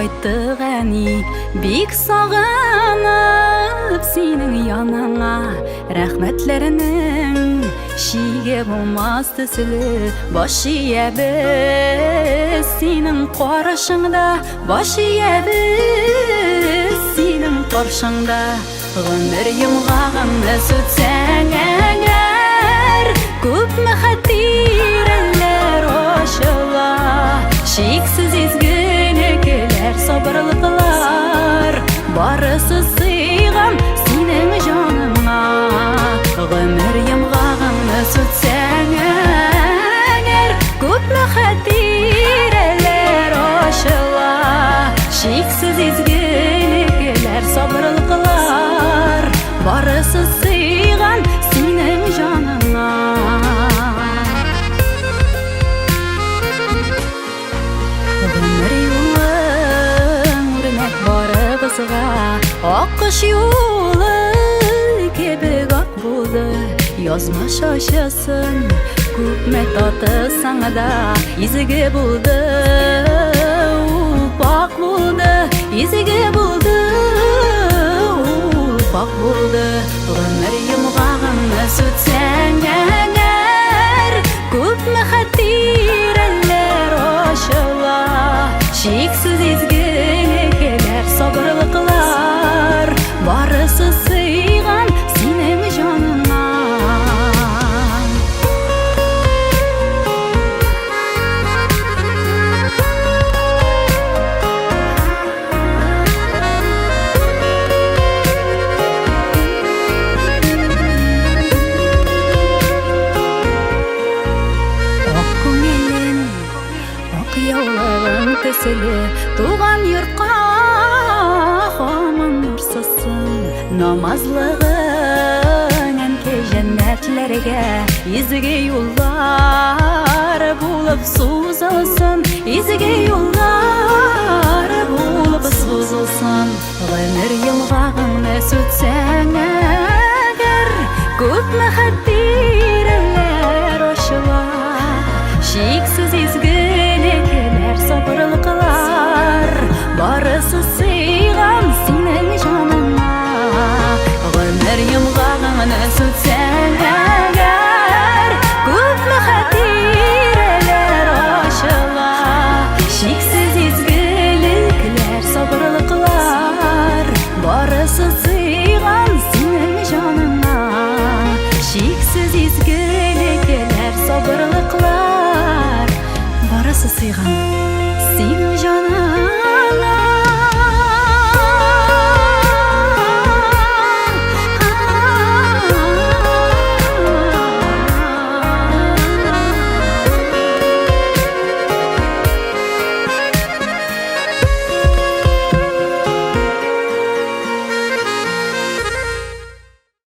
кайттык әни, бик сагынып синең яныңа. Рәхмәтләренең шиге булмас төсле, баш иябез синең карашыңда, баш иябез синең каршыңда. Гомер йомгагымны сүтсәң әгәр, күпме хәтирәләр ачыла, шиксез изгелекләр, сабырлыклар, барысы сыйган синең җаныңа. Гомер йомгагымны сүтсәң әгәр, күпме хәтирәләр ачыла, шиксез изгелекләр, сабырлыклар, барысы сыйган синең җаныңа. Гомер юлың үрнәк барыбызга, аккош юлы кебек ак булды. Язмыш ачысын күпме таты саңда, изге булды, ул пак булды, изге булды, ул пак булды. Гомер йомгагымны сүтсәң әгәр, күпме хәтирәләр ачыла, шиксез изгелекләр, сабырлыклар, барысы сыйган синең җаныңа. Ак күңелең, ак яулыгың төсле, туган йортка һаман нурсызсың. Намазлыгың әнкәй җәннәтләргә, изге юллар булып сузылсын, изге юллар булып сузылсын. Гомер йомгагыңны сүтсәң әгәр, күпме хәтирәләр ачыла, шиксез изгелекләр, сабырлыклар, барысы сыйган синең җаныңа. Гомер йомгагыңны сүтсәң әгәр, күпме хәтирәләр ачыла, шиксез изгелекләр, сабырлыклар, барысы сыйган синең җаныңа. Шиксез изгелекләр, сабырлыклар, барысы сыйган синең